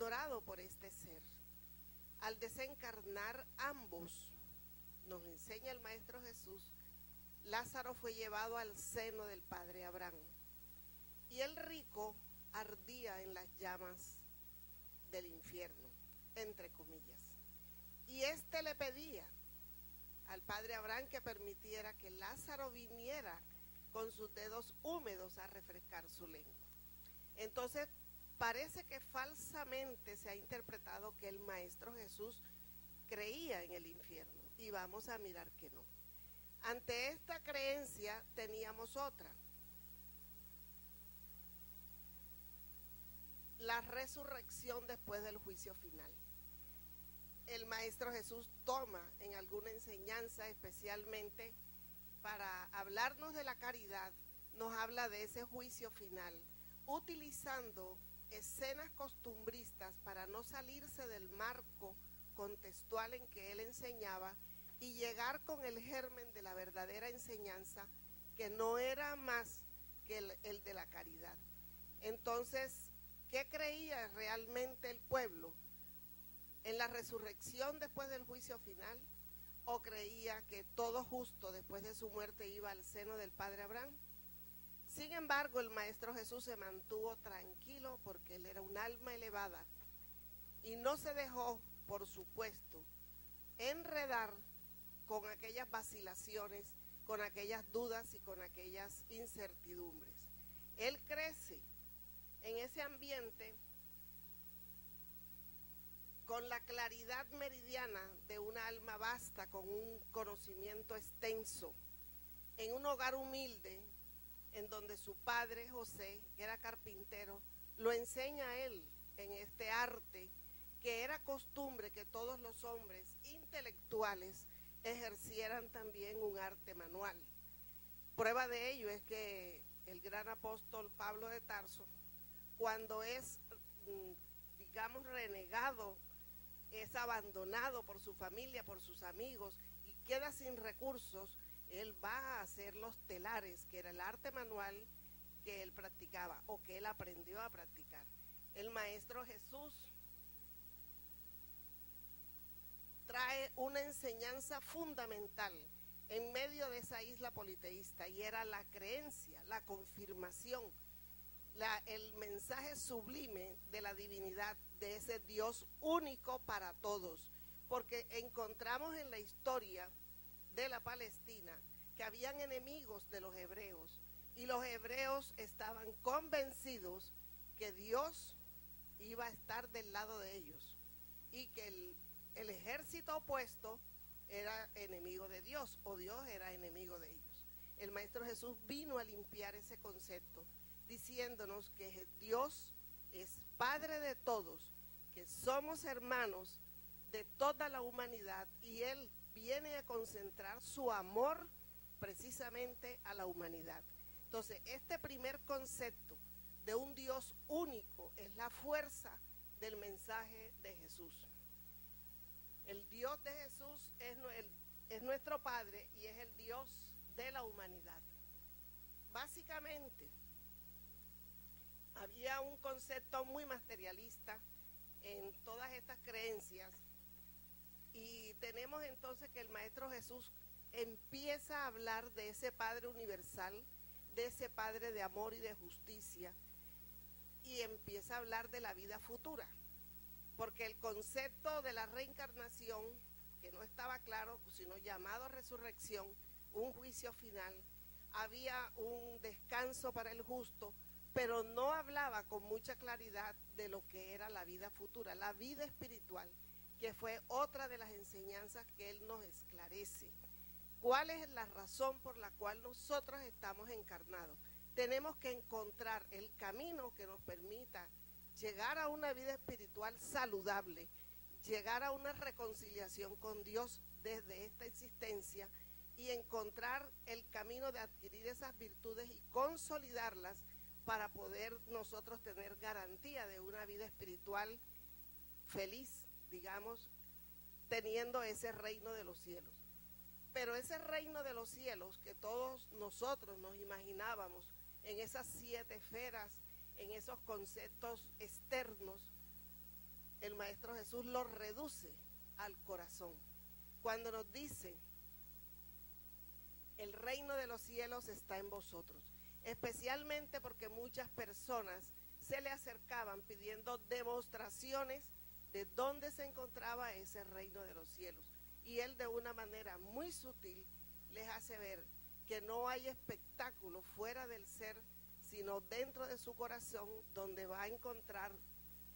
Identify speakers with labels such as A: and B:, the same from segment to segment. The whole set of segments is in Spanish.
A: ignorado por este ser. Al desencarnar ambos, nos enseña el Maestro Jesús, Lázaro fue llevado al seno del Padre Abraham y el rico ardía en las llamas del infierno, entre comillas. Y éste le pedía al Padre Abraham que permitiera que Lázaro viniera con sus dedos húmedos a refrescar su lengua. Entonces, parece que falsamente se ha interpretado que el Maestro Jesús creía en el infierno, y vamos a mirar que no. Ante esta creencia teníamos otra: la resurrección después del juicio final. El Maestro Jesús toma en alguna enseñanza, especialmente para hablarnos de la caridad, nos habla de ese juicio final, utilizando escenas costumbristas para no salirse del marco contextual en que él enseñaba y llegar con el germen de la verdadera enseñanza, que no era más que el de la caridad. Entonces, ¿qué creía realmente el pueblo? ¿En la resurrección después del juicio final? ¿O creía que todo justo después de su muerte iba al seno del Padre Abraham? Sin embargo, el Maestro Jesús se mantuvo tranquilo porque él era un alma elevada y no se dejó, por supuesto, enredar con aquellas vacilaciones, con aquellas dudas y con aquellas incertidumbres. Él crece en ese ambiente con la claridad meridiana de una alma vasta, con un conocimiento extenso, en un hogar humilde, en donde su padre José, que era carpintero, lo enseña a él en este arte, que era costumbre que todos los hombres intelectuales ejercieran también un arte manual. Prueba de ello es que el gran apóstol Pablo de Tarso, cuando es, digamos, renegado, es abandonado por su familia, por sus amigos, y queda sin recursos, él va a hacer los telares, que era el arte manual que él practicaba o que él aprendió a practicar. El Maestro Jesús trae una enseñanza fundamental en medio de esa isla politeísta, y era la creencia, la confirmación, el mensaje sublime de la divinidad de ese Dios único para todos, porque encontramos en la historia de la Palestina que habían enemigos de los hebreos, y los hebreos estaban convencidos que Dios iba a estar del lado de ellos y que el ejército opuesto era enemigo de Dios, o Dios era enemigo de ellos. El Maestro Jesús vino a limpiar ese concepto, diciéndonos que Dios es Padre de todos, que somos hermanos de toda la humanidad, y Él viene a concentrar su amor precisamente a la humanidad. Entonces, este primer concepto de un Dios único es la fuerza del mensaje de Jesús. El Dios de Jesús es nuestro Padre y es el Dios de la humanidad. Básicamente, había un concepto muy materialista en todas estas creencias, y tenemos entonces que el Maestro Jesús empieza a hablar de ese Padre universal, de ese Padre de amor y de justicia, y empieza a hablar de la vida futura, porque el concepto de la reencarnación, que no estaba claro, sino llamado resurrección, un juicio final, había un descanso para el justo, pero no hablaba con mucha claridad de lo que era la vida futura, la vida espiritual, que fue otra de las enseñanzas que él nos esclarece. ¿Cuál es la razón por la cual nosotros estamos encarnados? Tenemos que encontrar el camino que nos permita llegar a una vida espiritual saludable, llegar a una reconciliación con Dios desde esta existencia, y encontrar el camino de adquirir esas virtudes y consolidarlas para poder nosotros tener garantía de una vida espiritual feliz, digamos, teniendo ese reino de los cielos. Pero ese reino de los cielos que todos nosotros nos imaginábamos en esas 7 esferas, en esos conceptos externos, el Maestro Jesús lo reduce al corazón. Cuando nos dice, el reino de los cielos está en vosotros, especialmente porque muchas personas se le acercaban pidiendo demostraciones de dónde se encontraba ese reino de los cielos. Y él, de una manera muy sutil, les hace ver que no hay espectáculo fuera del ser, sino dentro de su corazón, donde va a encontrar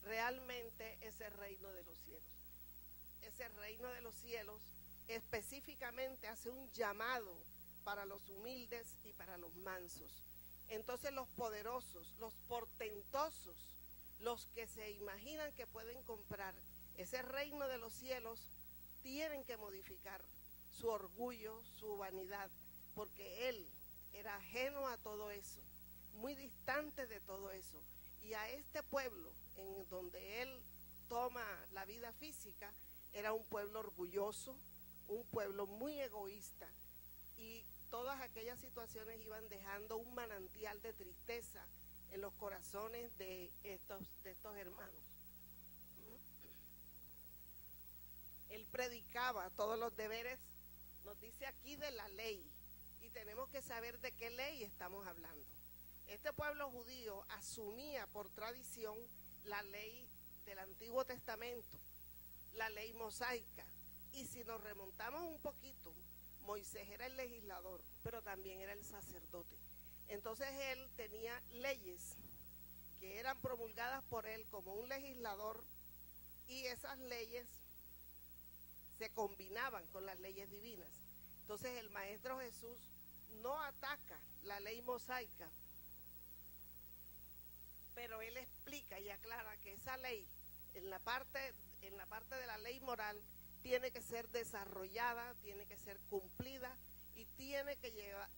A: realmente ese reino de los cielos. Ese reino de los cielos específicamente hace un llamado para los humildes y para los mansos. Entonces los poderosos, los portentosos, los que se imaginan que pueden comprar ese reino de los cielos, tienen que modificar su orgullo, su vanidad, porque él era ajeno a todo eso, muy distante de todo eso. Y a este pueblo, en donde él toma la vida física, era un pueblo orgulloso, un pueblo muy egoísta, y todas aquellas situaciones iban dejando un manantial de tristeza en los corazones de estos hermanos. Él predicaba todos los deberes, nos dice aquí, de la ley, y tenemos que saber de qué ley estamos hablando. Este pueblo judío asumía por tradición la ley del Antiguo Testamento, la ley mosaica, y si nos remontamos un poquito, Moisés era el legislador, pero también era el sacerdote. Entonces él tenía leyes que eran promulgadas por él como un legislador, y esas leyes se combinaban con las leyes divinas. Entonces el Maestro Jesús no ataca la ley mosaica, pero él explica y aclara que esa ley, en la parte de la ley moral, tiene que ser desarrollada, tiene que ser cumplida y tiene que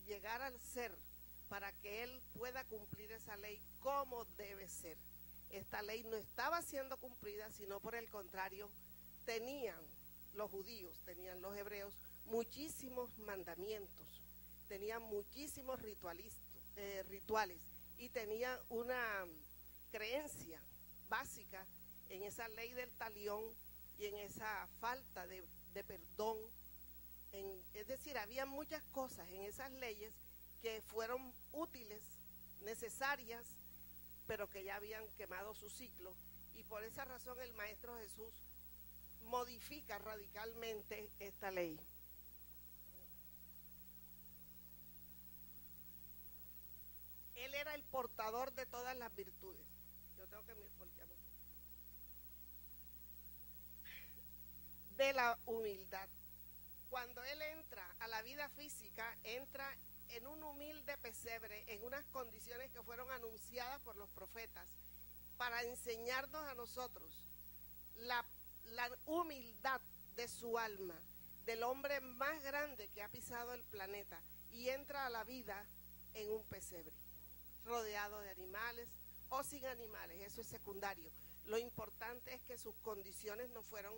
A: llegar al ser para que él pueda cumplir esa ley como debe ser. Esta ley no estaba siendo cumplida, sino por el contrario, tenían los judíos, tenían los hebreos muchísimos mandamientos, tenían muchísimos rituales y tenían una creencia básica en esa ley del talión y en esa falta de perdón. Es decir, había muchas cosas en esas leyes que fueron útiles, necesarias, pero que ya habían quemado su ciclo, y por esa razón el Maestro Jesús modifica radicalmente esta ley. Él era el portador de todas las virtudes. Yo tengo que voltearme. De la humildad. Cuando él entra a la vida física, entra en un humilde pesebre, en unas condiciones que fueron anunciadas por los profetas, para enseñarnos a nosotros la humildad de su alma, del hombre más grande que ha pisado el planeta, y entra a la vida en un pesebre, rodeado de animales o sin animales, eso es secundario. Lo importante es que sus condiciones no fueron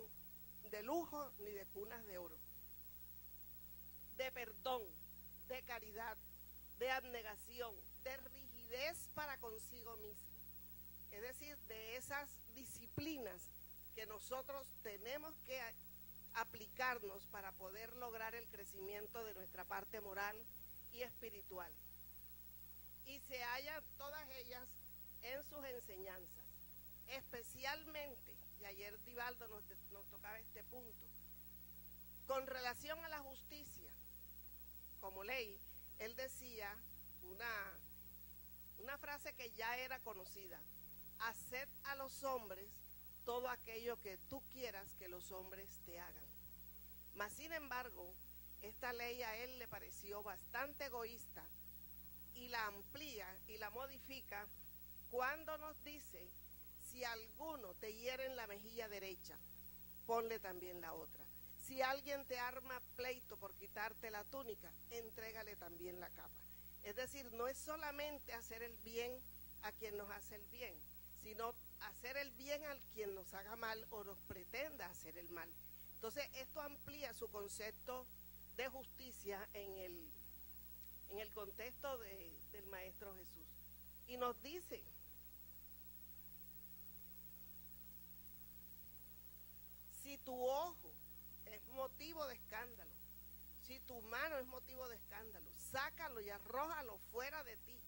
A: de lujo ni de cunas de oro, de perdón, de caridad, de abnegación, de rigidez para consigo mismo. Es decir, de esas disciplinas que nosotros tenemos que aplicarnos para poder lograr el crecimiento de nuestra parte moral y espiritual. Y se hallan todas ellas en sus enseñanzas, especialmente, y ayer Divaldo nos tocaba este punto, con relación a la justicia como ley. Él decía una frase que ya era conocida: haced a los hombres todo aquello que tú quieras que los hombres te hagan. Mas sin embargo, esta ley a él le pareció bastante egoísta, y la amplía y la modifica cuando nos dice: si alguno te hiere en la mejilla derecha, ponle también la otra. Si alguien te arma pleito por quitarte la túnica, entrégale también la capa. Es decir, no es solamente hacer el bien a quien nos hace el bien, sino hacer el bien a quien nos haga mal o nos pretenda hacer el mal. Entonces, esto amplía su concepto de justicia en el contexto del Maestro Jesús. Y nos dice Si tu ojo es motivo de escándalo, si tu mano es motivo de escándalo, sácalo y arrójalo fuera de ti.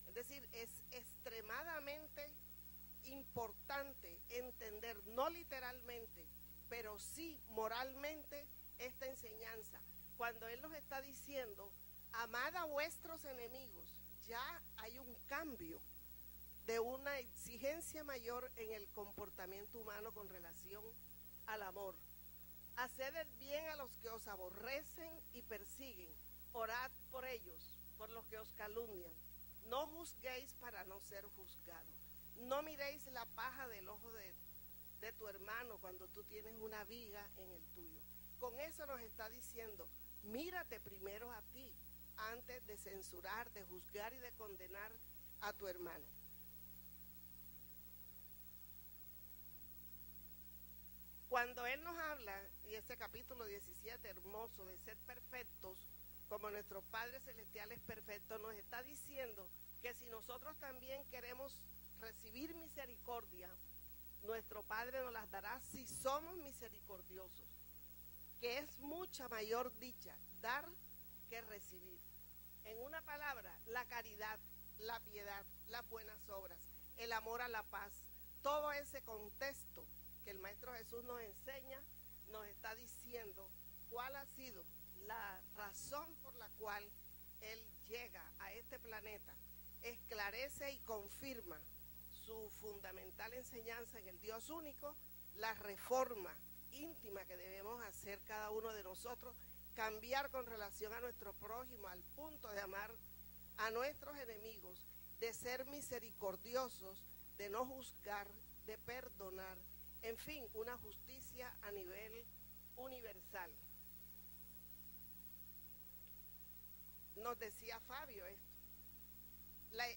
A: Es decir, es extremadamente importante entender, no literalmente, pero sí moralmente, esta enseñanza. Cuando Él nos está diciendo, amad a vuestros enemigos, ya hay un cambio de una exigencia mayor en el comportamiento humano con relación al amor. Haced el bien a los que os aborrecen y persiguen, orad por ellos, por los que os calumnian. No juzguéis para no ser juzgados. No miréis la paja del ojo de tu hermano cuando tú tienes una viga en el tuyo. Con eso nos está diciendo, mírate primero a ti antes de censurar, de juzgar y de condenar a tu hermano. Cuando Él nos habla, y este capítulo 17 hermoso, de ser perfectos, como nuestro Padre Celestial es perfecto, nos está diciendo que si nosotros también queremos recibir misericordia, nuestro Padre nos las dará si somos misericordiosos, que es mucha mayor dicha dar que recibir. En una palabra, la caridad, la piedad, las buenas obras, el amor a la paz, todo ese contexto que el Maestro Jesús nos enseña, nos está diciendo cuál ha sido la razón por la cual Él llega a este planeta, esclarece y confirma su fundamental enseñanza en el Dios único, la reforma íntima que debemos hacer cada uno de nosotros, cambiar con relación a nuestro prójimo al punto de amar a nuestros enemigos, de ser misericordiosos, de no juzgar, de perdonar, en fin, una justicia a nivel universal. Nos decía Fabio esto,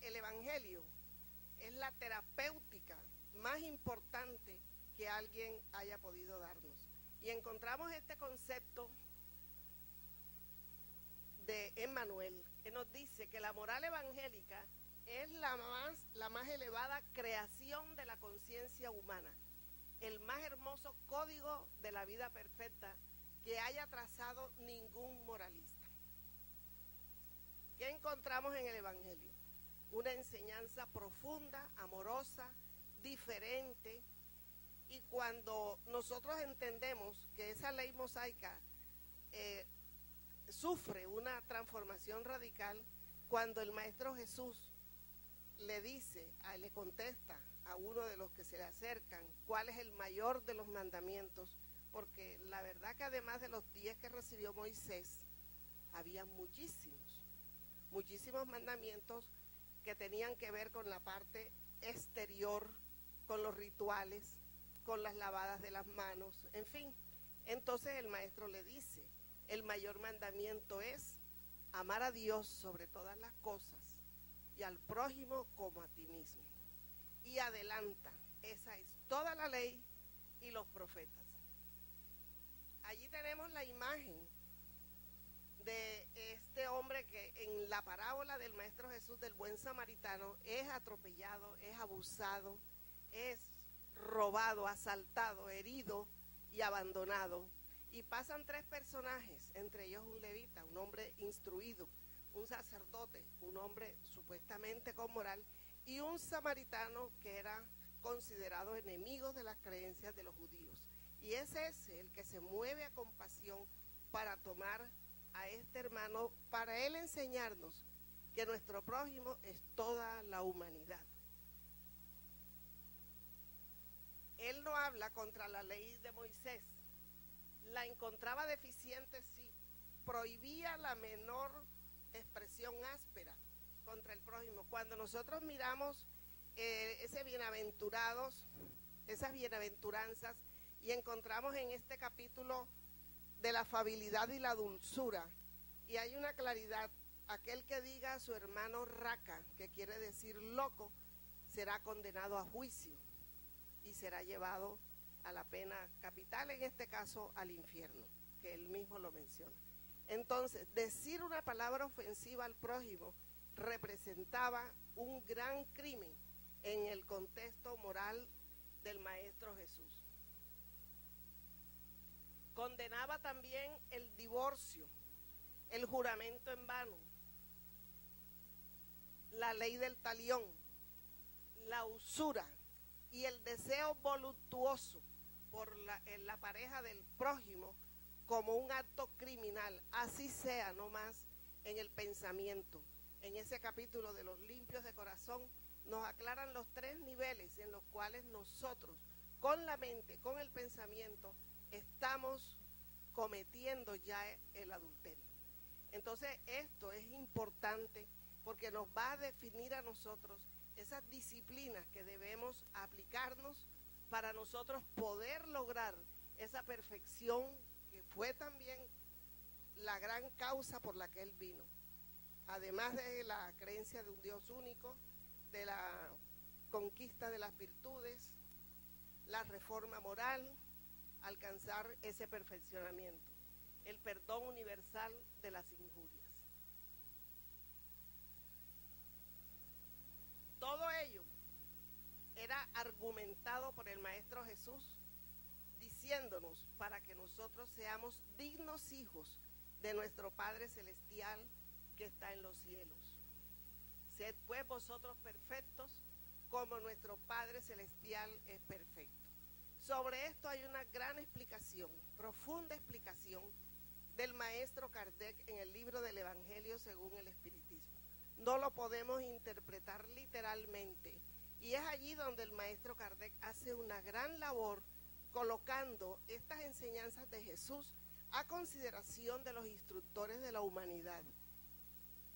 A: el Evangelio es la terapéutica más importante que alguien haya podido darnos. Y encontramos este concepto de Emmanuel, que nos dice que la moral evangélica es la más elevada creación de la conciencia humana, el más hermoso código de la vida perfecta que haya trazado ningún moralista. ¿Qué encontramos en el Evangelio? Una enseñanza profunda, amorosa, diferente, y cuando nosotros entendemos que esa ley mosaica sufre una transformación radical, cuando el Maestro Jesús le contesta a uno de los que se le acercan cuál es el mayor de los mandamientos, porque la verdad que además de los 10 que recibió Moisés, había muchísimos mandamientos que tenían que ver con la parte exterior, con los rituales, con las lavadas de las manos, en fin. Entonces el Maestro le dice, el mayor mandamiento es amar a Dios sobre todas las cosas y al prójimo como a ti mismo. Y adelanta, esa es toda la ley y los profetas. Allí tenemos la imagen de este hombre que en la parábola del Maestro Jesús del buen samaritano es atropellado, es abusado, es robado, asaltado, herido y abandonado. Y pasan 3 personajes, entre ellos un levita, un hombre instruido, un sacerdote, un hombre supuestamente con moral, y un samaritano que era considerado enemigo de las creencias de los judíos. Y es ese el que se mueve a compasión para tomar a este hermano, para él enseñarnos que nuestro prójimo es toda la humanidad. Él no habla contra la ley de Moisés, la encontraba deficiente, sí, prohibía la menor expresión áspera contra el prójimo. Cuando nosotros miramos esas bienaventuranzas, y encontramos en este capítulo de la afabilidad y la dulzura, y hay una claridad: aquel que diga a su hermano raca, que quiere decir loco, será condenado a juicio y será llevado a la pena capital, en este caso al infierno, que él mismo lo menciona. Entonces, decir una palabra ofensiva al prójimo representaba un gran crimen en el contexto moral del Maestro Jesús. Condenaba también el divorcio, el juramento en vano, la ley del talión, la usura y el deseo voluptuoso por la pareja del prójimo como un acto criminal. Así sea nomás en el pensamiento. En ese capítulo de los limpios de corazón nos aclaran los 3 niveles en los cuales nosotros, con la mente, con el pensamiento, estamos cometiendo ya el adulterio. Entonces esto es importante porque nos va a definir a nosotros esas disciplinas que debemos aplicarnos para nosotros poder lograr esa perfección que fue también la gran causa por la que Él vino. Además de la creencia de un Dios único, de la conquista de las virtudes, la reforma moral, alcanzar ese perfeccionamiento, el perdón universal de las injurias. Todo ello era argumentado por el Maestro Jesús, diciéndonos para que nosotros seamos dignos hijos de nuestro Padre Celestial que está en los cielos. Sed pues vosotros perfectos como nuestro Padre Celestial es perfecto. Sobre esto hay una gran explicación, profunda explicación del Maestro Kardec en el libro del Evangelio según el Espiritismo. No lo podemos interpretar literalmente, y es allí donde el Maestro Kardec hace una gran labor colocando estas enseñanzas de Jesús a consideración de los instructores de la humanidad.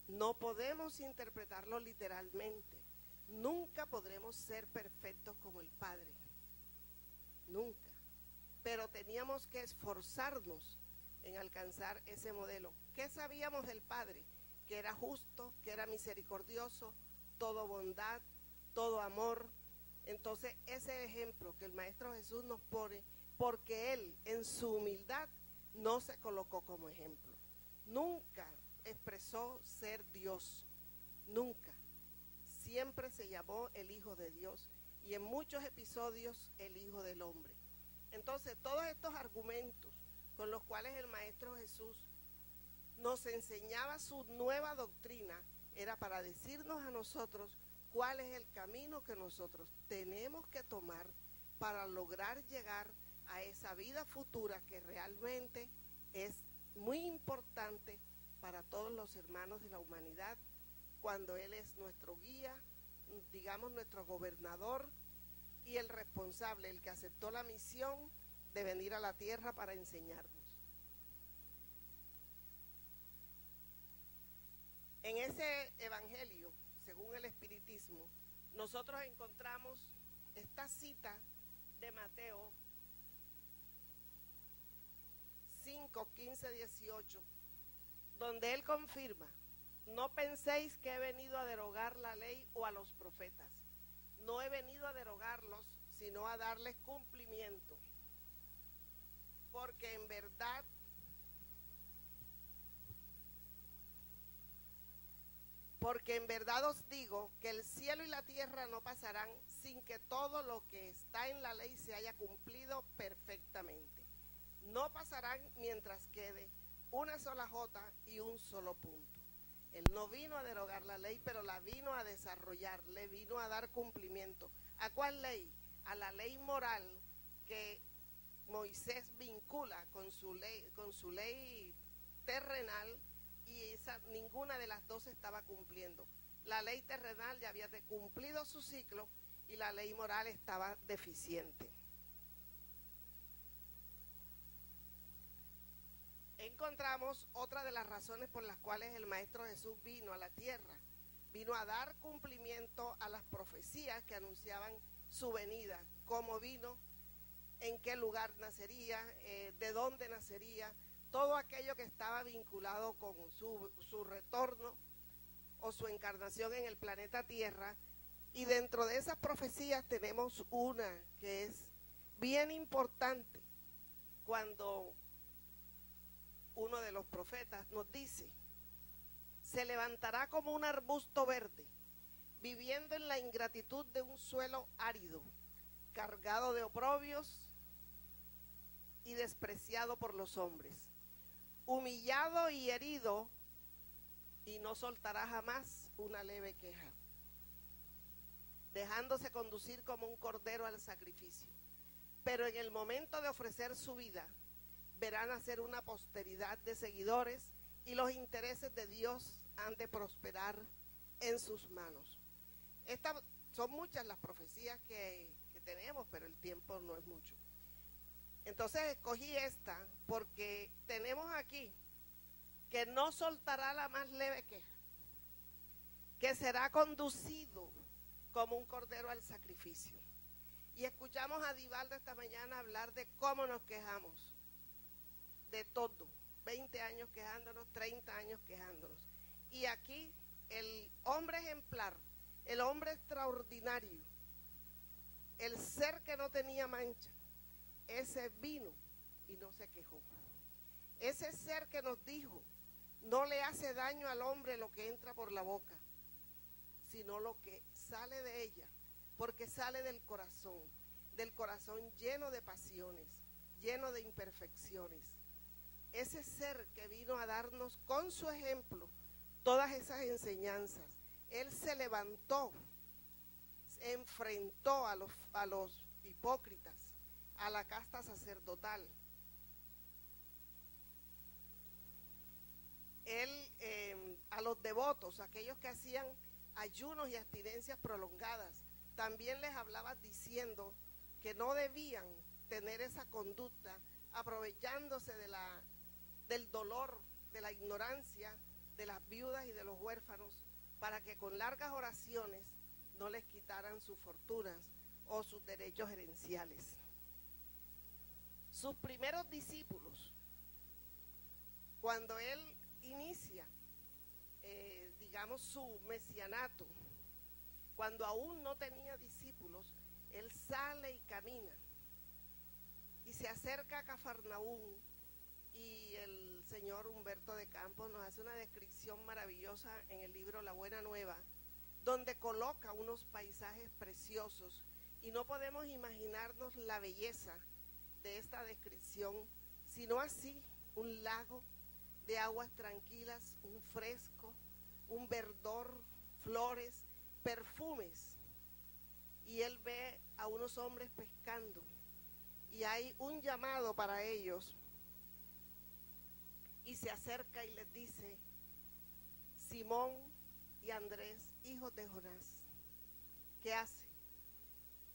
A: No podemos interpretarlo literalmente. Nunca podremos ser perfectos como el Padre. Nunca. Pero teníamos que esforzarnos en alcanzar ese modelo. ¿Qué sabíamos del Padre? Que era justo, que era misericordioso, todo bondad, todo amor. Entonces ese ejemplo que el Maestro Jesús nos pone, porque Él en su humildad no se colocó como ejemplo. Nunca expresó ser Dios, nunca. Siempre se llamó el Hijo de Dios y en muchos episodios el Hijo del Hombre. Entonces todos estos argumentos con los cuales el Maestro Jesús nos enseñaba su nueva doctrina era para decirnos a nosotros cuál es el camino que nosotros tenemos que tomar para lograr llegar a esa vida futura que realmente es muy importante para todos los hermanos de la humanidad, cuando Él es nuestro guía, digamos nuestro gobernador y el responsable, el que aceptó la misión de venir a la tierra para enseñarnos. En ese evangelio, según el espiritismo, nosotros encontramos esta cita de Mateo 5, 15, 18, donde él confirma: no penséis que he venido a derogar la ley o a los profetas. No he venido a derogarlos, sino a darles cumplimiento. Porque en verdad os digo que el cielo y la tierra no pasarán sin que todo lo que está en la ley se haya cumplido perfectamente. No pasarán mientras quede una sola jota y un solo punto. Él no vino a derogar la ley, pero la vino a desarrollar, le vino a dar cumplimiento. ¿A cuál ley? A la ley moral que Moisés vincula con su ley terrenal, y ninguna de las dos estaba cumpliendo. La ley terrenal ya había cumplido su ciclo y la ley moral estaba deficiente. Encontramos otra de las razones por las cuales el Maestro Jesús vino a la tierra. Vino a dar cumplimiento a las profecías que anunciaban su venida, cómo vino, en qué lugar nacería, de dónde nacería, todo aquello que estaba vinculado con su retorno o su encarnación en el planeta Tierra. Y dentro de esas profecías tenemos una que es bien importante, cuando uno de los profetas nos dice: se levantará como un arbusto verde, viviendo en la ingratitud de un suelo árido, cargado de oprobios y despreciado por los hombres, humillado y herido, y no soltará jamás una leve queja, dejándose conducir como un cordero al sacrificio. Pero en el momento de ofrecer su vida, verán nacer una posteridad de seguidores y los intereses de Dios han de prosperar en sus manos. Estas son muchas las profecías que tenemos, pero el tiempo no es mucho. Entonces escogí esta porque tenemos aquí que no soltará la más leve queja, que será conducido como un cordero al sacrificio. Y escuchamos a Divaldo esta mañana hablar de cómo nos quejamos, de todo, 20 años quejándonos, 30 años quejándonos. Y aquí el hombre ejemplar, el hombre extraordinario, el ser que no tenía mancha, ese vino y no se quejó. Ese ser que nos dijo, no le hace daño al hombre lo que entra por la boca, sino lo que sale de ella, porque sale del corazón lleno de pasiones, lleno de imperfecciones. Ese ser que vino a darnos con su ejemplo todas esas enseñanzas, él se levantó, se enfrentó a los hipócritas, a la casta sacerdotal. Él a los devotos, aquellos que hacían ayunos y abstinencias prolongadas, también les hablaba diciendo que no debían tener esa conducta, aprovechándose del dolor, de la ignorancia de las viudas y de los huérfanos, para que con largas oraciones no les quitaran sus fortunas o sus derechos herenciales. Sus primeros discípulos, cuando él inicia, digamos, su mesianato, cuando aún no tenía discípulos, él sale y camina y se acerca a Cafarnaúm, y el señor Humberto de Campos nos hace una descripción maravillosa en el libro La Buena Nueva, donde coloca unos paisajes preciosos, y no podemos imaginarnos la belleza de esta descripción, sino así, un lago de aguas tranquilas, un fresco, un verdor, flores, perfumes, y él ve a unos hombres pescando, y hay un llamado para ellos, y se acerca y les dice: Simón y Andrés, hijos de Jonás, ¿qué hace?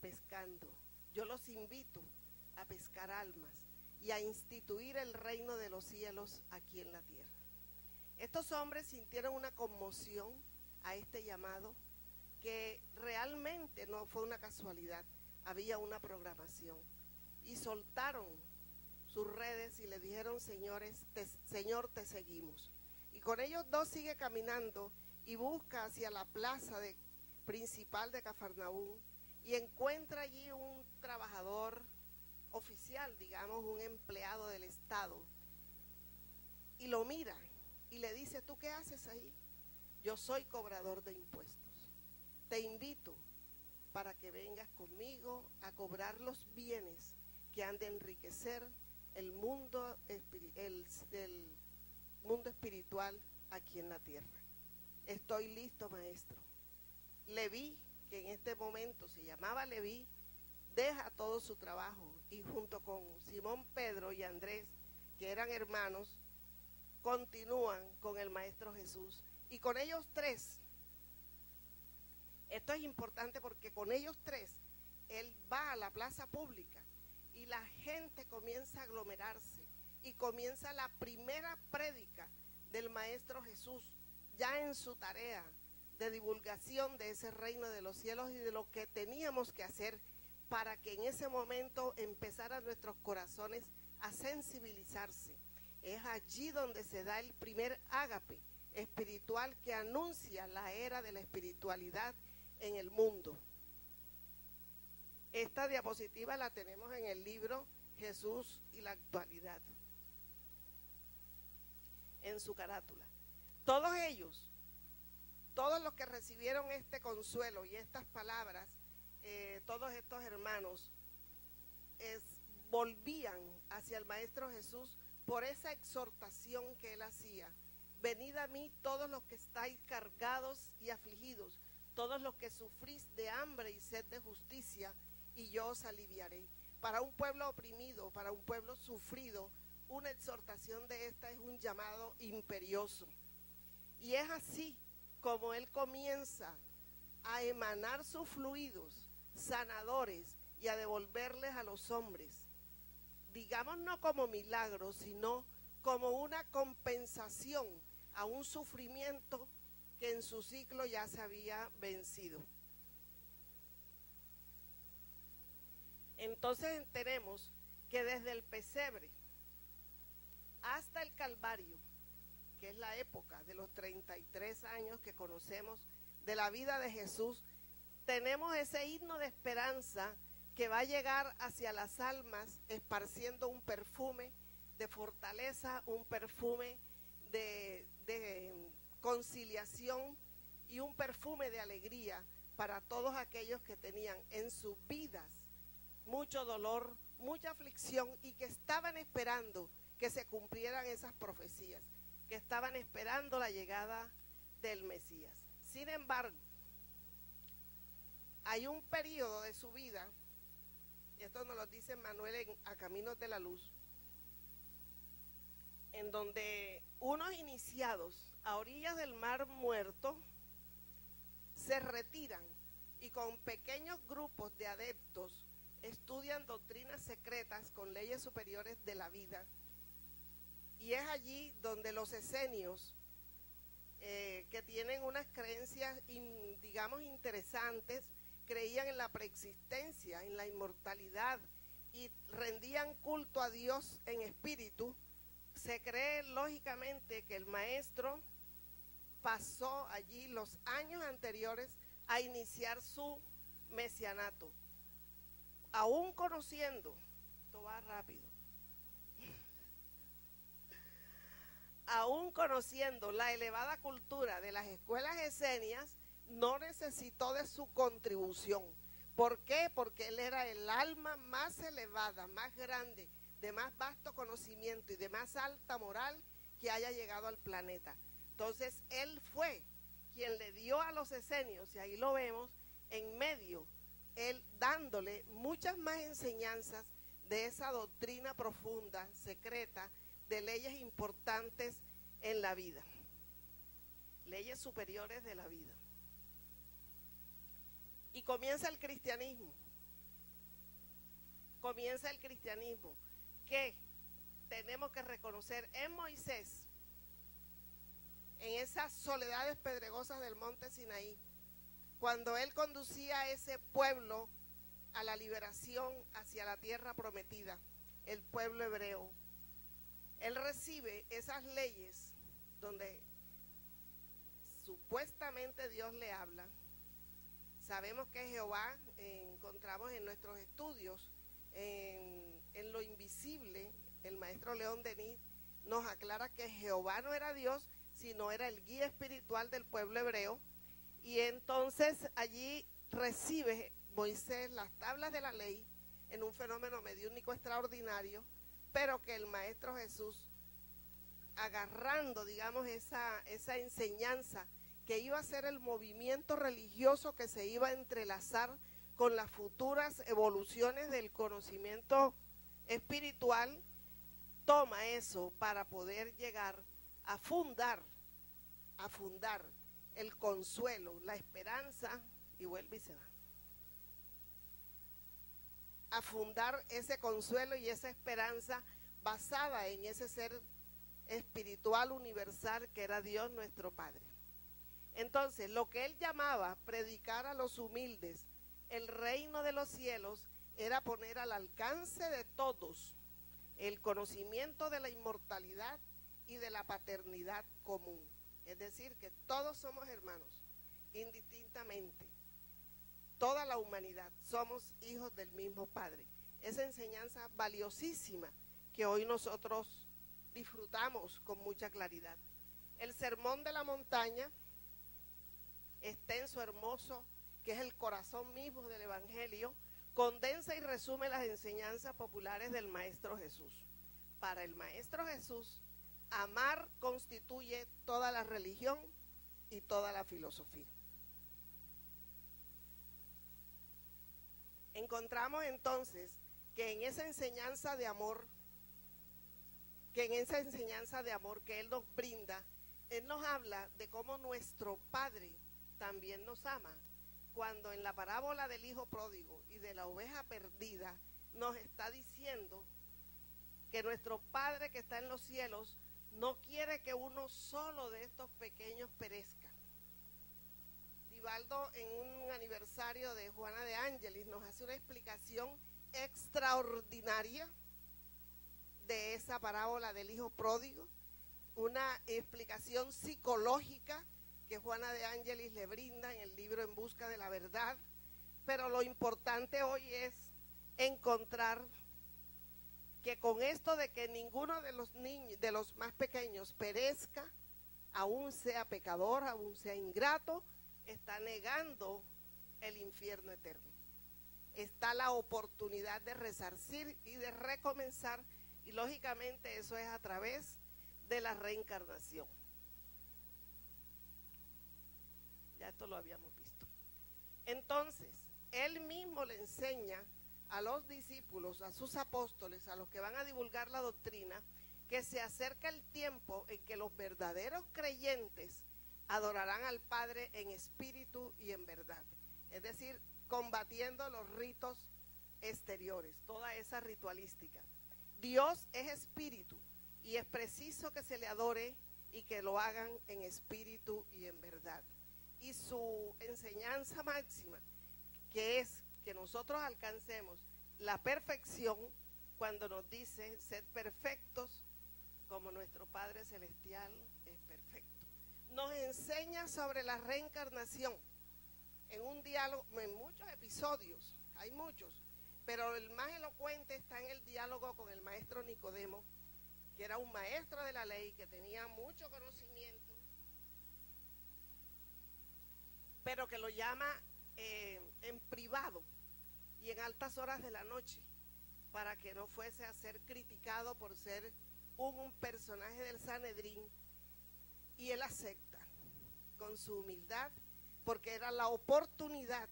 A: Pescando. Yo los invito a pescar almas y a instituir el reino de los cielos aquí en la tierra. Estos hombres sintieron una conmoción a este llamado, que realmente no fue una casualidad, había una programación, y soltaron sus redes y le dijeron: Señor, te seguimos. Y con ellos dos sigue caminando y busca hacia la plaza principal de Cafarnaúm, y encuentra allí un trabajador oficial, digamos, un empleado del Estado, y lo mira y le dice: ¿tú qué haces ahí? Yo soy cobrador de impuestos. Te invito para que vengas conmigo a cobrar los bienes que han de enriquecer el mundo espiritual aquí en la tierra. Estoy listo, maestro. Leví, que en este momento se llamaba Leví, deja todo su trabajo y junto con Simón Pedro y Andrés, que eran hermanos, continúan con el Maestro Jesús. Y con ellos tres, esto es importante porque con ellos tres, él va a la plaza pública y la gente comienza a aglomerarse y comienza la primera prédica del Maestro Jesús, ya en su tarea de divulgación de ese reino de los cielos y de lo que teníamos que hacer para que en ese momento empezaran nuestros corazones a sensibilizarse. Es allí donde se da el primer ágape espiritual que anuncia la era de la espiritualidad en el mundo. Esta diapositiva la tenemos en el libro Jesús y la actualidad, en su carátula. Todos ellos, todos los que recibieron este consuelo y estas palabras, todos estos hermanos, volvían hacia el Maestro Jesús por esa exhortación que él hacía. Venid a mí todos los que estáis cargados y afligidos, todos los que sufrís de hambre y sed de justicia, y yo os aliviaré. Para un pueblo oprimido, para un pueblo sufrido, una exhortación de esta es un llamado imperioso. Y es así como él comienza a emanar sus fluidos sanadores y a devolverles a los hombres, digamos no como milagros, sino como una compensación a un sufrimiento que en su ciclo ya se había vencido. Entonces tenemos que desde el pesebre hasta el Calvario, que es la época de los 33 años que conocemos de la vida de Jesús, tenemos ese himno de esperanza que va a llegar hacia las almas esparciendo un perfume de fortaleza, un perfume de conciliación y un perfume de alegría para todos aquellos que tenían en sus vidas mucho dolor, mucha aflicción y que estaban esperando que se cumplieran esas profecías, que estaban esperando la llegada del Mesías. Sin embargo, hay un periodo de su vida, y esto nos lo dice Manuel en A Caminos de la Luz, en donde unos iniciados a orillas del Mar Muerto se retiran y con pequeños grupos de adeptos estudian doctrinas secretas con leyes superiores de la vida. Y es allí donde los esenios, que tienen unas creencias, digamos, interesantes, creían en la preexistencia, en la inmortalidad y rendían culto a Dios en espíritu. Se cree lógicamente que el maestro pasó allí los años anteriores a iniciar su mesianato. Aún conociendo, esto va rápido, aún conociendo la elevada cultura de las escuelas esenias, no necesitó de su contribución. ¿Por qué? Porque él era el alma más elevada, más grande, de más vasto conocimiento y de más alta moral que haya llegado al planeta. Entonces, él fue quien le dio a los esenios, y ahí lo vemos, en medio, él dándole muchas más enseñanzas de esa doctrina profunda, secreta, de leyes importantes en la vida, leyes superiores de la vida. Y comienza el cristianismo, que tenemos que reconocer en Moisés, en esas soledades pedregosas del monte Sinaí, cuando él conducía a ese pueblo a la liberación hacia la tierra prometida, el pueblo hebreo. Él recibe esas leyes donde supuestamente Dios le habla. Sabemos que Jehová, encontramos en nuestros estudios, en lo invisible, el maestro León Denis nos aclara que Jehová no era Dios, sino era el guía espiritual del pueblo hebreo. Y entonces allí recibe Moisés las tablas de la ley en un fenómeno mediúnico extraordinario, pero que el Maestro Jesús, agarrando, digamos, esa enseñanza que iba a ser el movimiento religioso que se iba a entrelazar con las futuras evoluciones del conocimiento espiritual, toma eso para poder llegar a fundar el consuelo, la esperanza, y vuelve y se va. A fundar ese consuelo y esa esperanza basada en ese ser espiritual universal que era Dios nuestro Padre. Entonces, lo que él llamaba predicar a los humildes el reino de los cielos era poner al alcance de todos el conocimiento de la inmortalidad y de la paternidad común. Es decir, que todos somos hermanos, indistintamente. Toda la humanidad somos hijos del mismo Padre. Esa enseñanza valiosísima que hoy nosotros disfrutamos con mucha claridad. El sermón de la montaña, extenso, hermoso, que es el corazón mismo del Evangelio, condensa y resume las enseñanzas populares del Maestro Jesús. Para el Maestro Jesús, amar constituye toda la religión y toda la filosofía. Encontramos entonces que en esa enseñanza de amor, que Él nos brinda, Él nos habla de cómo nuestro Padre también nos ama. Cuando en la parábola del hijo pródigo y de la oveja perdida nos está diciendo que nuestro Padre que está en los cielos no quiere que uno solo de estos pequeños perezca. Divaldo, en un aniversario de Juana de Ángelis, nos hace una explicación extraordinaria de esa parábola del hijo pródigo, una explicación psicológica que Juana de Ángelis le brinda en el libro En Busca de la Verdad. Pero lo importante hoy es encontrar que con esto de que ninguno de los niños, de los más pequeños, perezca, aún sea pecador, aún sea ingrato, está negando el infierno eterno. Está la oportunidad de resarcir y de recomenzar, y lógicamente eso es a través de la reencarnación. Ya esto lo habíamos visto. Entonces, Él mismo le enseña a los discípulos, a sus apóstoles, a los que van a divulgar la doctrina, que se acerca el tiempo en que los verdaderos creyentes adorarán al Padre en espíritu y en verdad. Es decir, combatiendo los ritos exteriores, toda esa ritualística. Dios es espíritu y es preciso que se le adore y que lo hagan en espíritu y en verdad. Y su enseñanza máxima, que es que nosotros alcancemos la perfección, cuando nos dice: sed perfectos como nuestro Padre Celestial es perfecto. Nos enseña sobre la reencarnación en un diálogo, en muchos episodios, hay muchos, pero el más elocuente está en el diálogo con el maestro Nicodemo, que era un maestro de la ley, que tenía mucho conocimiento, pero que lo llama en privado y en altas horas de la noche, para que no fuese a ser criticado por ser un personaje del Sanedrín, y él acepta con su humildad, porque era la oportunidad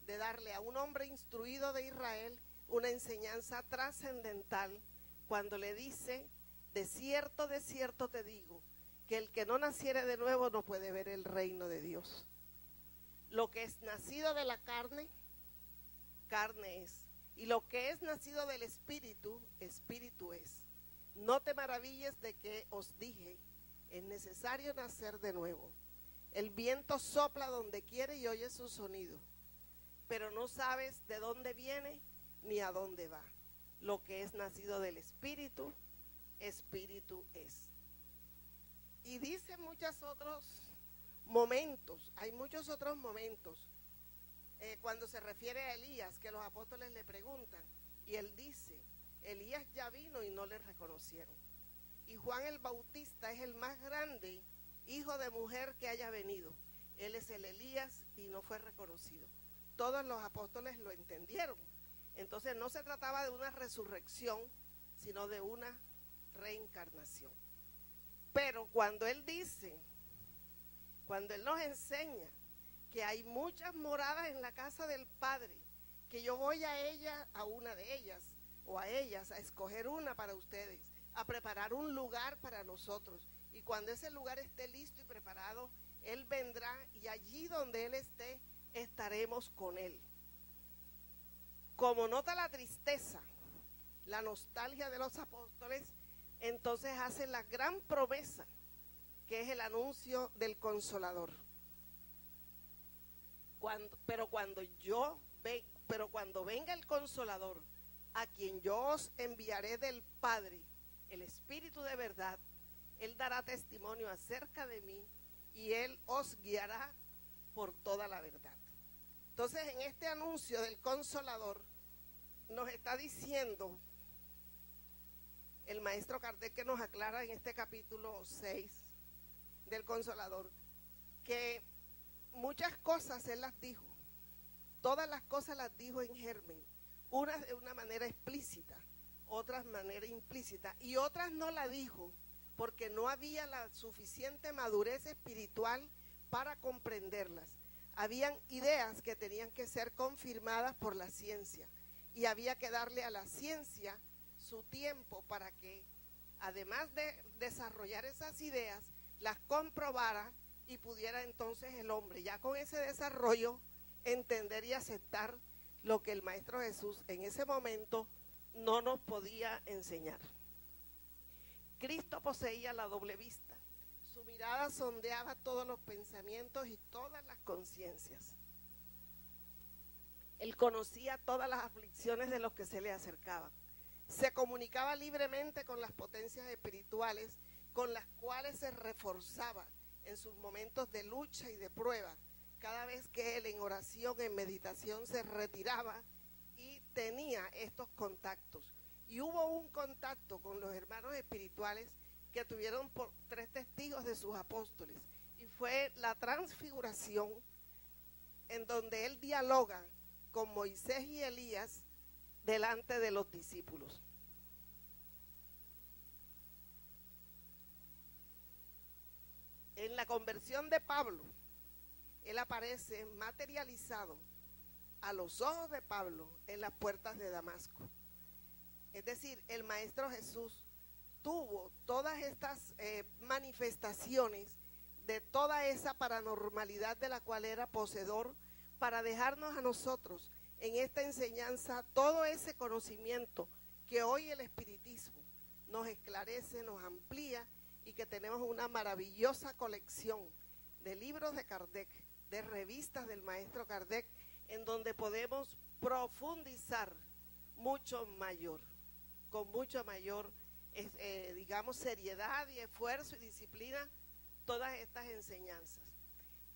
A: de darle a un hombre instruido de Israel una enseñanza trascendental, cuando le dice: de cierto te digo, que el que no naciere de nuevo no puede ver el reino de Dios. Lo que es nacido de la carne, carne es, y lo que es nacido del espíritu, espíritu es. No te maravilles de que os dije: es necesario nacer de nuevo. El viento sopla donde quiere y oye su sonido, pero no sabes de dónde viene ni a dónde va. Lo que es nacido del espíritu, espíritu es. Y dice muchos otros momentos, hay muchos otros momentos, cuando se refiere a Elías, que los apóstoles le preguntan, y él dice: Elías ya vino y no le reconocieron. Y Juan el Bautista es el más grande hijo de mujer que haya venido. Él es el Elías y no fue reconocido. Todos los apóstoles lo entendieron. Entonces no se trataba de una resurrección, sino de una reencarnación. Pero cuando él dice, cuando él nos enseña que hay muchas moradas en la casa del Padre, que yo voy a ella, a una de ellas, o a ellas, a escoger una para ustedes, a preparar un lugar para nosotros, y cuando ese lugar esté listo y preparado, Él vendrá, y allí donde Él esté, estaremos con Él. Como nota la tristeza, la nostalgia de los apóstoles, entonces hace la gran promesa, que es el anuncio del Consolador. Pero cuando venga el Consolador, a quien yo os enviaré del Padre, el Espíritu de verdad, Él dará testimonio acerca de mí y Él os guiará por toda la verdad. Entonces, en este anuncio del Consolador, nos está diciendo el maestro Kardec, que nos aclara en este capítulo 6 del Consolador, que muchas cosas Él las dijo, todas las cosas las dijo en germen, unas de una manera explícita, otras de manera implícita, y otras no la dijo porque no había la suficiente madurez espiritual para comprenderlas. Habían ideas que tenían que ser confirmadas por la ciencia y había que darle a la ciencia su tiempo para que, además de desarrollar esas ideas, las comprobara y pudiera entonces el hombre, ya con ese desarrollo, entender y aceptar lo que el Maestro Jesús en ese momento no nos podía enseñar. Cristo poseía la doble vista. Su mirada sondeaba todos los pensamientos y todas las conciencias. Él conocía todas las aflicciones de los que se le acercaban. Se comunicaba libremente con las potencias espirituales con las cuales se reforzaba en sus momentos de lucha y de prueba, cada vez que él en oración, en meditación, se retiraba y tenía estos contactos. Y hubo un contacto con los hermanos espirituales que tuvieron por 3 testigos de sus apóstoles, y fue la transfiguración, en donde él dialoga con Moisés y Elías delante de los discípulos. En la conversión de Pablo, él aparece materializado a los ojos de Pablo en las puertas de Damasco. Es decir, el Maestro Jesús tuvo todas estas manifestaciones de toda esa paranormalidad de la cual era poseedor, para dejarnos a nosotros en esta enseñanza todo ese conocimiento que hoy el espiritismo nos esclarece, nos amplía, y que tenemos una maravillosa colección de libros de Kardec, de revistas del Maestro Kardec, en donde podemos profundizar mucho mayor, con mucho mayor, digamos, seriedad y esfuerzo y disciplina, todas estas enseñanzas.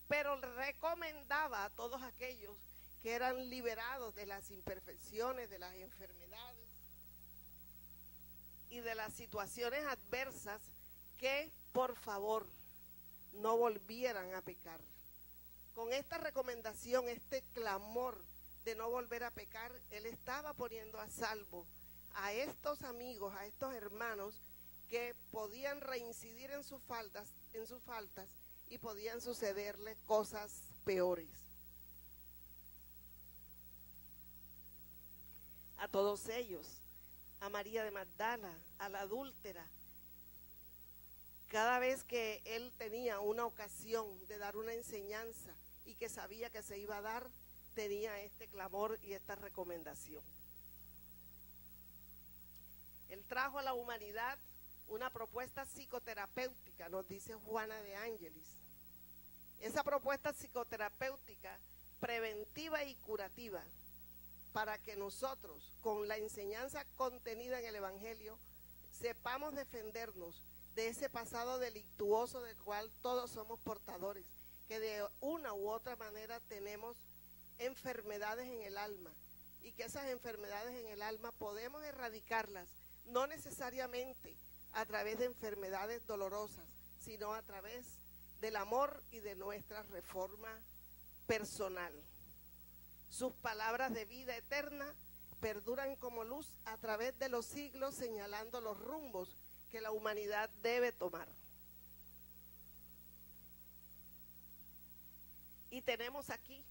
A: Pero recomendaba a todos aquellos que eran liberados de las imperfecciones, de las enfermedades y de las situaciones adversas, que por favor no volvieran a pecar. Con esta recomendación, este clamor de no volver a pecar, él estaba poniendo a salvo a estos amigos, a estos hermanos que podían reincidir en sus faltas y podían sucederle cosas peores. A todos ellos, a María de Magdala, a la adúltera, cada vez que él tenía una ocasión de dar una enseñanza y que sabía que se iba a dar, tenía este clamor y esta recomendación. Él trajo a la humanidad una propuesta psicoterapéutica, nos dice Juana de Ángelis. Esa propuesta psicoterapéutica preventiva y curativa, para que nosotros, con la enseñanza contenida en el Evangelio, sepamos defendernos de ese pasado delictuoso del cual todos somos portadores, que de una u otra manera tenemos enfermedades en el alma, y que esas enfermedades en el alma podemos erradicarlas, no necesariamente a través de enfermedades dolorosas, sino a través del amor y de nuestra reforma personal. Sus palabras de vida eterna perduran como luz a través de los siglos, señalando los rumbos que la humanidad debe tomar. Y tenemos aquí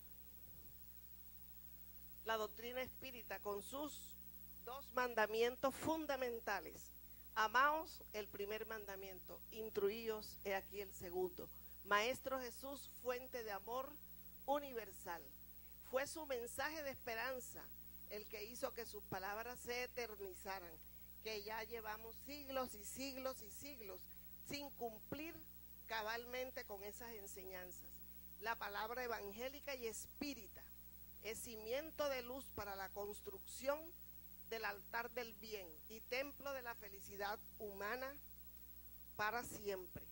A: la doctrina espírita con sus 2 mandamientos fundamentales. Amaos, el primer mandamiento; instruíos, he aquí el segundo. Maestro Jesús, fuente de amor universal. Fue su mensaje de esperanza el que hizo que sus palabras se eternizaran, que ya llevamos siglos y siglos y siglos sin cumplir cabalmente con esas enseñanzas. La palabra evangélica y espírita es cimiento de luz para la construcción del altar del bien y templo de la felicidad humana para siempre.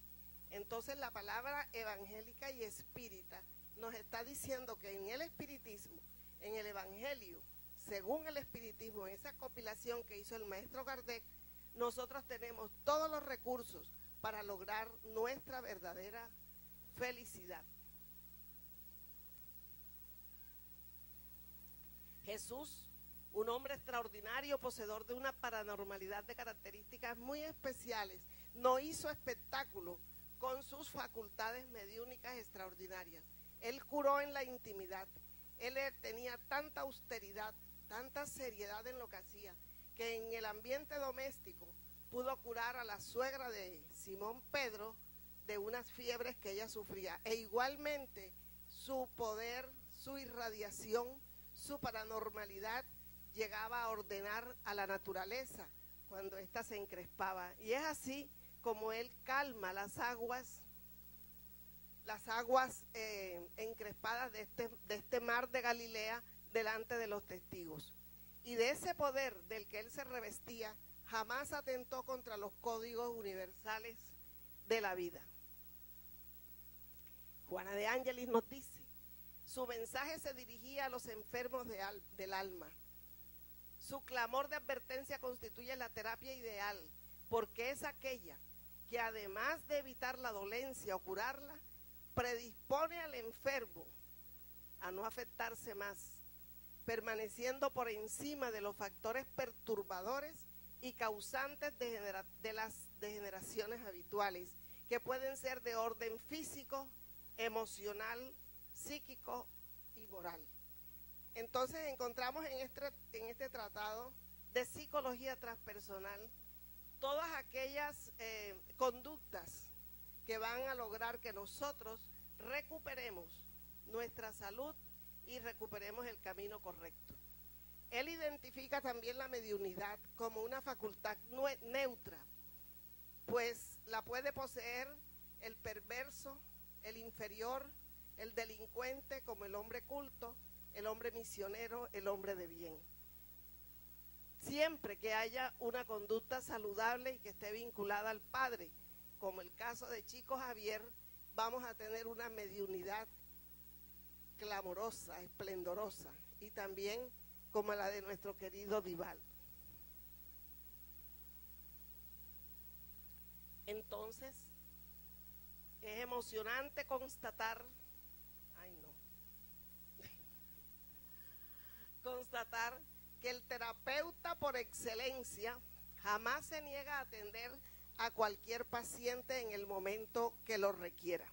A: Entonces la palabra evangélica y espírita nos está diciendo que en el espiritismo, en el evangelio, según el espiritismo, en esa compilación que hizo el Maestro Kardec, nosotros tenemos todos los recursos para lograr nuestra verdadera felicidad. Jesús un hombre extraordinario, poseedor de una paranormalidad de características muy especiales. No hizo espectáculo con sus facultades mediúnicas extraordinarias. Él curó en la intimidad. Él tenía tanta austeridad, tanta seriedad en lo que hacía, que en el ambiente doméstico pudo curar a la suegra de Simón Pedro de unas fiebres que ella sufría. E igualmente su poder, su irradiación, su paranormalidad llegaba a ordenar a la naturaleza cuando ésta se encrespaba. Y es así como él calma las aguas encrespadas de este mar de Galilea delante de los testigos. Y de ese poder del que él se revestía, jamás atentó contra los códigos universales de la vida. Juana de Ángelis nos dice, su mensaje se dirigía a los enfermos del alma. Su clamor de advertencia constituye la terapia ideal, porque es aquella que además de evitar la dolencia o curarla, predispone al enfermo a no afectarse más, permaneciendo por encima de los factores perturbadores y causantes de las degeneraciones habituales, que pueden ser de orden físico, emocional, psíquico y moral. Entonces encontramos en este tratado de psicología transpersonal todas aquellas conductas que van a lograr que nosotros recuperemos nuestra salud y recuperemos el camino correcto. Él identifica también la mediunidad como una facultad neutra, pues la puede poseer el perverso, el inferior, el delincuente, como el hombre culto, el hombre misionero, el hombre de bien. Siempre que haya una conducta saludable y que esté vinculada al Padre, como el caso de Chico Javier, vamos a tener una mediunidad clamorosa, esplendorosa, y también como la de nuestro querido Divaldo. Entonces, es emocionante constatar, constatar que el terapeuta por excelencia jamás se niega a atender a cualquier paciente en el momento que lo requiera,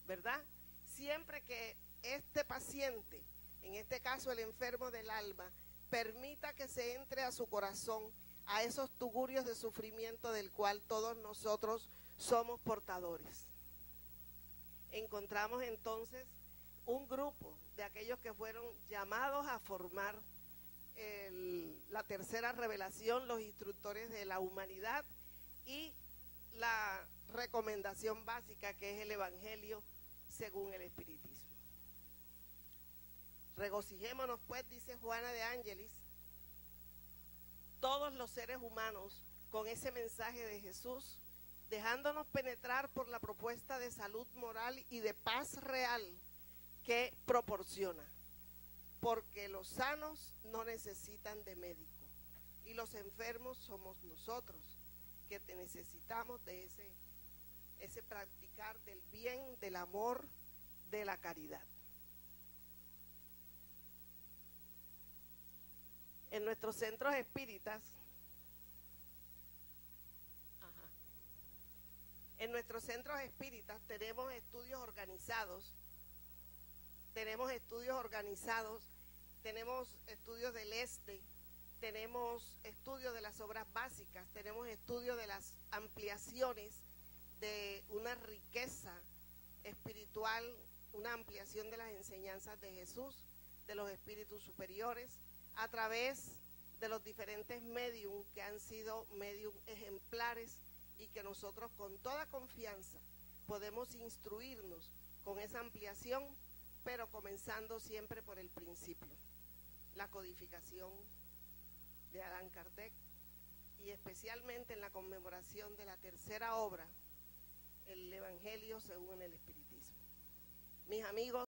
A: ¿verdad? Siempre que este paciente, en este caso el enfermo del alma, permita que se entre a su corazón a esos tugurios de sufrimiento del cual todos nosotros somos portadores. Encontramos entonces un grupo de aquellos que fueron llamados a formar la tercera revelación, los instructores de la humanidad, y la recomendación básica, que es el Evangelio según el Espiritismo. Regocijémonos pues, dice Juana de Ángelis, todos los seres humanos con ese mensaje de Jesús, dejándonos penetrar por la propuesta de salud moral y de paz real que proporciona, porque los sanos no necesitan de médico y los enfermos somos nosotros, que necesitamos de ese practicar del bien, del amor, de la caridad. En nuestros centros espíritas, tenemos estudios organizados, tenemos estudios del ESDE, tenemos estudios de las obras básicas, tenemos estudios de las ampliaciones de una riqueza espiritual, una ampliación de las enseñanzas de Jesús, de los espíritus superiores, a través de los diferentes medium que han sido medium ejemplares y que nosotros con toda confianza podemos instruirnos con esa ampliación, pero comenzando siempre por el principio, la codificación de Allan Kardec, y especialmente en la conmemoración de la tercera obra, el Evangelio según el Espiritismo. Mis amigos,